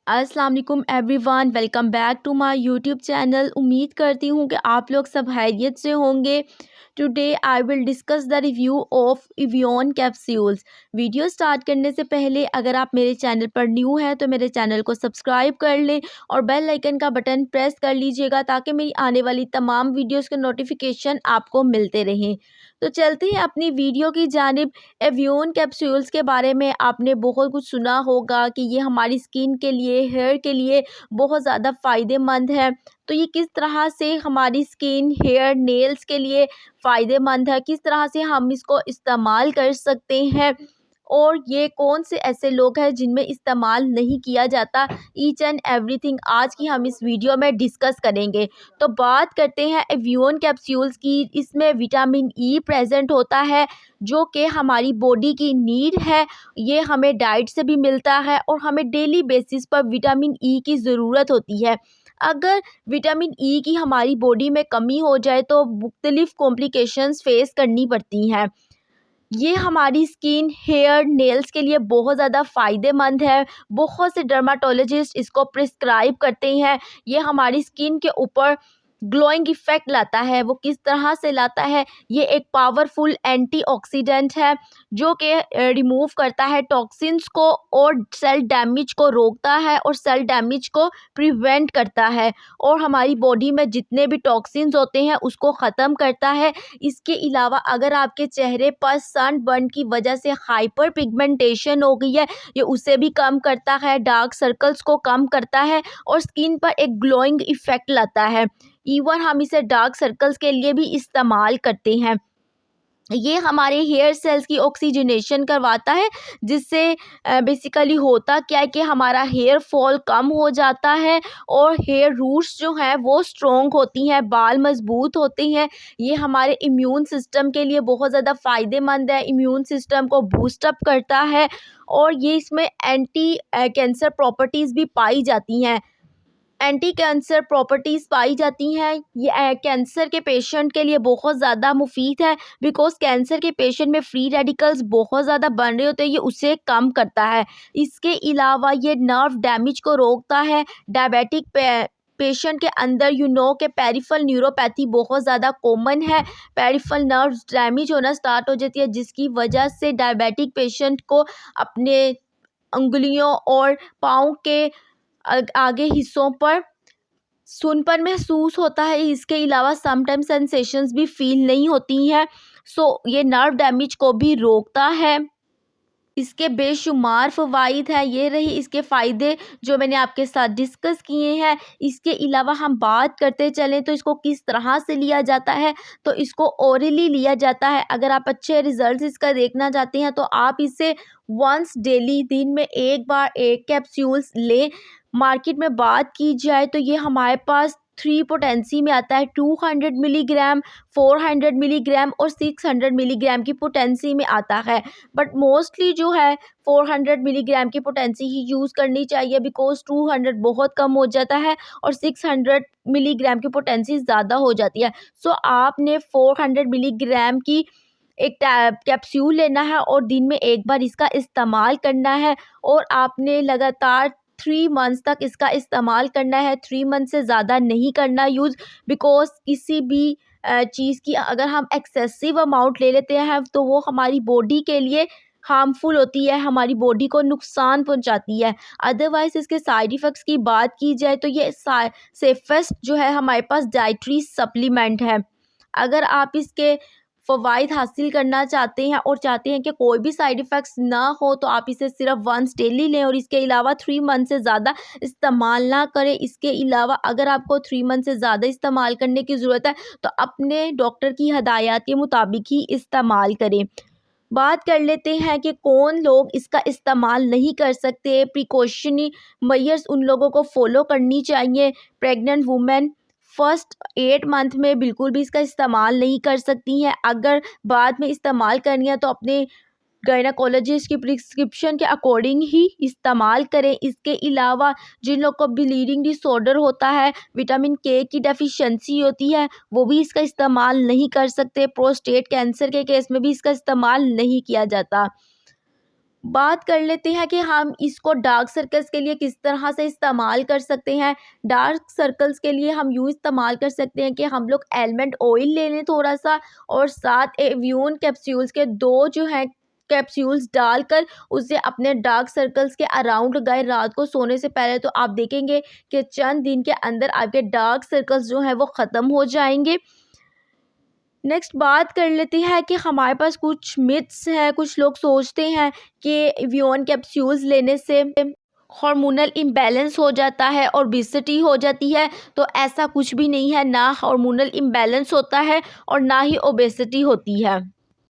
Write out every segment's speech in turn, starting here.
अस्सलाम वालेकुम everyone, welcome back to my YouTube channel. उम्मीद करती हूँ कि आप लोग सब खैरियत से होंगे। Today I will discuss the review of avian capsules. Video start करने से पहले अगर आप मेरे चैनल पर न्यू हैं तो मेरे चैनल को सब्सक्राइब कर लें और बेल आइकन का बटन प्रेस कर लीजिएगा ताकि मेरी आने वाली तमाम वीडियोस के नोटिफिकेशन आपको मिलते रहें। तो चलते हैं अपनी वीडियो की जानिब। एवियन कैप्सूल्स के बारे में आपने बहुत कुछ सुना होगा कि ये हमारी स्किन के लिए, हेयर के लिए बहुत ज़्यादा फ़ायदेमंद है। तो ये किस तरह से हमारी स्किन, हेयर, नेल्स के लिए फ़ायदेमंद है, किस तरह से हम इसको इस्तेमाल कर सकते हैं और ये कौन से ऐसे लोग हैं जिनमें इस्तेमाल नहीं किया जाता, ईच एंड एवरीथिंग आज की हम इस वीडियो में डिस्कस करेंगे। तो बात करते हैं एवियन कैप्सूल्स की। इसमें विटामिन ई प्रेजेंट होता है जो कि हमारी बॉडी की नीड है। ये हमें डाइट से भी मिलता है और हमें डेली बेसिस पर विटामिन ई की ज़रूरत होती है। अगर विटामिन ई की हमारी बॉडी में कमी हो जाए तो मुख्तलिफ कॉम्प्लिकेशंस फेस करनी पड़ती हैं। ये हमारी स्किन, हेयर, नेल्स के लिए बहुत ज़्यादा फ़ायदेमंद है। बहुत से डर्माटोलॉजिस्ट इसको प्रिस्क्राइब करते हैं। ये हमारी स्किन के ऊपर ग्लोइंग इफ़ेक्ट लाता है। वो किस तरह से लाता है? ये एक पावरफुल एंटीऑक्सीडेंट है जो कि रिमूव करता है टॉक्सिन्स को और सेल डैमेज को रोकता है और सेल डैमेज को प्रिवेंट करता है और हमारी बॉडी में जितने भी टॉक्सिन्स होते हैं उसको ख़त्म करता है। इसके अलावा अगर आपके चेहरे पर सनबर्न की वजह से हाइपर पिगमेंटेशन हो गई है, ये उसे भी कम करता है, डार्क सर्कल्स को कम करता है और स्किन पर एक ग्लोइंग इफ़ेक्ट लाता है। इवन हम इसे डार्क सर्कल्स के लिए भी इस्तेमाल करते हैं। ये हमारे हेयर सेल्स की ऑक्सीजनेशन करवाता है जिससे बेसिकली होता क्या है कि हमारा हेयर फॉल कम हो जाता है और हेयर रूट्स जो हैं वो स्ट्रॉन्ग होती हैं, बाल मजबूत होते हैं। ये हमारे इम्यून सिस्टम के लिए बहुत ज़्यादा फ़ायदेमंद है, इम्यून सिस्टम को बूस्टअप करता है और ये इसमें एंटी कैंसर प्रॉपर्टीज़ भी पाई जाती हैं। एंटी कैंसर प्रॉपर्टीज़ पाई जाती हैं। ये कैंसर के पेशेंट के लिए बहुत ज़्यादा मुफीद है बिकॉज़ कैंसर के पेशेंट में फ्री रेडिकल्स बहुत ज़्यादा बन रहे होते हैं, ये उसे कम करता है। इसके अलावा ये नर्व डैमेज को रोकता है। डायबिटिक पेशेंट के अंदर के पेरिफेरल न्यूरोपैथी बहुत ज़्यादा कॉमन है। पेरिफेरल नर्व्स डैमेज होना स्टार्ट हो जाती है जिसकी वजह से डायबिटिक पेशेंट को अपने उंगलियों और पाँव के आगे हिस्सों पर सूनपन महसूस होता है। इसके अलावा समटाइम सेंसेशंस भी फील नहीं होती हैं। ये नर्व डैमेज को भी रोकता है। इसके बेशुमार फ़वाइद हैं। ये रही इसके फ़ायदे जो मैंने आपके साथ डिस्कस किए हैं। इसके अलावा हम बात करते चलें तो इसको किस तरह से लिया जाता है, तो इसको ओरली लिया जाता है। अगर आप अच्छे रिज़ल्ट इसका देखना चाहते हैं तो आप इसे वंस डेली, दिन में एक बार एक कैप्सूल्स लें। मार्केट में बात की जाए तो ये हमारे पास 3 पोटेंसी में आता है, 200 मिलीग्राम, 400 मिलीग्राम और 600 मिलीग्राम की पोटेंसी में आता है। बट मोस्टली जो है 400 मिलीग्राम की पोटेंसी ही यूज़ करनी चाहिए बिकॉज़ 200 बहुत कम हो जाता है और 600 मिलीग्राम की पोटेंसी ज़्यादा हो जाती है। आपने 400 मिलीग्राम की एक कैप्सूल लेना है और दिन में एक बार इसका इस्तेमाल करना है और आपने लगातार 3 मंथ्स तक इसका इस्तेमाल करना है। 3 मंथ से ज़्यादा नहीं करना यूज़ बिकॉज़ किसी भी चीज़ की अगर हम एक्सेसिव अमाउंट ले लेते हैं तो वो हमारी बॉडी के लिए हार्मफुल होती है, हमारी बॉडी को नुकसान पहुंचाती है। अदरवाइज़ इसके साइड इफ़ेक्ट्स की बात की जाए तो ये सेफेस्ट जो है हमारे पास डाइटरी सप्लीमेंट है। अगर आप इसके फ़वाइद हासिल करना चाहते हैं और चाहते हैं कि कोई भी साइड इफ़ेक्ट्स ना हो तो आप इसे सिर्फ वंस डेली लें और इसके अलावा 3 मंथ से ज़्यादा इस्तेमाल ना करें। इसके अलावा अगर आपको 3 मंथ से ज़्यादा इस्तेमाल करने की ज़रूरत है तो अपने डॉक्टर की हदायत के मुताबिक ही इस्तेमाल करें। बात कर लेते हैं कि कौन लोग इसका इस्तेमाल नहीं कर सकते। प्रिकॉशनरी मेजर्स उन लोगों को फॉलो करनी चाहिए। प्रेग्नेंट वुमेन फर्स्ट 8 मंथ में बिल्कुल भी इसका इस्तेमाल नहीं कर सकती हैं। अगर बाद में इस्तेमाल करनी है तो अपने गायनेकोलॉजिस्ट की प्रिस्क्रिप्शन के अकॉर्डिंग ही इस्तेमाल करें। इसके अलावा जिन लोग को ब्लीडिंग डिसऑर्डर होता है, विटामिन के की डेफिशिएंसी होती है, वो भी इसका इस्तेमाल नहीं कर सकते। प्रोस्टेट कैंसर के केस में भी इसका इस्तेमाल नहीं किया जाता। बात कर लेते हैं कि हम इसको डार्क सर्कल्स के लिए किस तरह से इस्तेमाल कर सकते हैं। डार्क सर्कल्स के लिए हम यूँ इस्तेमाल कर सकते हैं कि हम लोग एलमंड ऑयल ले लें थोड़ा सा, और साथ एवियन कैप्सूल्स के 2 जो हैं कैप्सूल्स डालकर उसे अपने डार्क सर्कल्स के अराउंड लगाएं रात को सोने से पहले। तो आप देखेंगे कि चंद दिन के अंदर आपके डार्क सर्कल्स जो हैं वो ख़त्म हो जाएंगे। नेक्स्ट बात कर लेते हैं कि हमारे पास कुछ मिथ्स हैं। कुछ लोग सोचते हैं कि एवियन कैप्सूल्स लेने से हार्मोनल इम्बैलेंस हो जाता है और ओबेसिटी हो जाती है। तो ऐसा कुछ भी नहीं है, ना हार्मोनल इम्बैलेंस होता है और ना ही ओबेसिटी होती है।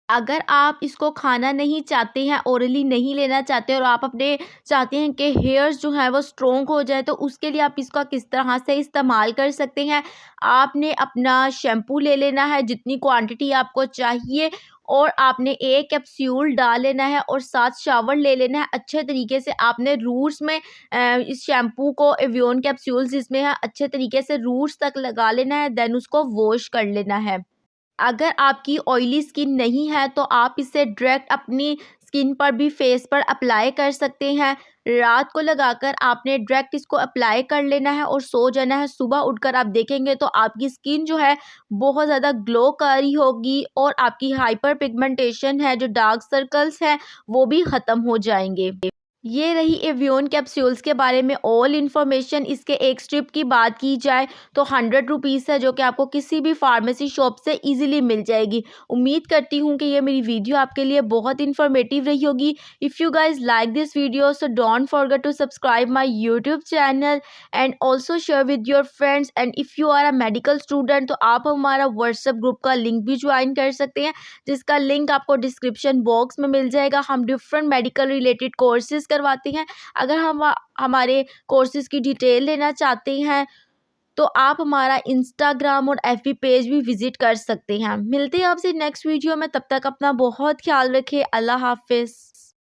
अगर आप इसको खाना नहीं चाहते हैं, ओरली नहीं लेना चाहते, और आप अपने चाहते हैं कि हेयर्स जो है वो स्ट्रॉन्ग हो जाए, तो उसके लिए आप इसका किस तरह से इस्तेमाल कर सकते हैं। आपने अपना शैम्पू ले लेना है जितनी क्वांटिटी आपको चाहिए, और आपने एक कैप्सूल डाल लेना है और साथ शावर ले लेना है। अच्छे तरीके से आपने रूट्स में इस शैम्पू को, एवियन कैप्सूल्स जिसमें है, अच्छे तरीके से रूट्स तक लगा लेना है, देन उसको वॉश कर लेना है। अगर आपकी ऑयली स्किन नहीं है तो आप इसे डायरेक्ट अपनी स्किन पर भी, फेस पर अप्लाई कर सकते हैं। रात को लगाकर आपने डायरेक्ट इसको अप्लाई कर लेना है और सो जाना है। सुबह उठकर आप देखेंगे तो आपकी स्किन जो है बहुत ज़्यादा ग्लो कर रही होगी, और आपकी हाइपर पिगमेंटेशन है, जो डार्क सर्कल्स हैं, वो भी ख़त्म हो जाएंगे। ये रही एवियन कैप्सूल्स के बारे में ऑल इन्फॉर्मेशन। इसके एक स्ट्रिप की बात की जाए तो 100 रुपीज़ है, जो कि आपको किसी भी फार्मेसी शॉप से इजीली मिल जाएगी। उम्मीद करती हूँ कि ये मेरी वीडियो आपके लिए बहुत इन्फॉर्मेटिव रही होगी। If you guys like this video so don't forget to subscribe my YouTube channel and also share with your friends. And if you are a medical student तो आप हमारा व्हाट्सएप ग्रुप का link भी join कर सकते हैं, जिसका link आपको डिस्क्रिप्शन बॉक्स में मिल जाएगा। हम डिफरेंट मेडिकल रिलेटेड कोर्सेज करवाते हैं। अगर हम हमारे कोर्सेज की डिटेल लेना चाहते हैं तो आप हमारा इंस्टाग्राम और एफबी पेज भी विजिट कर सकते हैं। मिलते हैं आपसे नेक्स्ट वीडियो में, तब तक अपना बहुत ख्याल रखें। अल्लाह हाफिज़।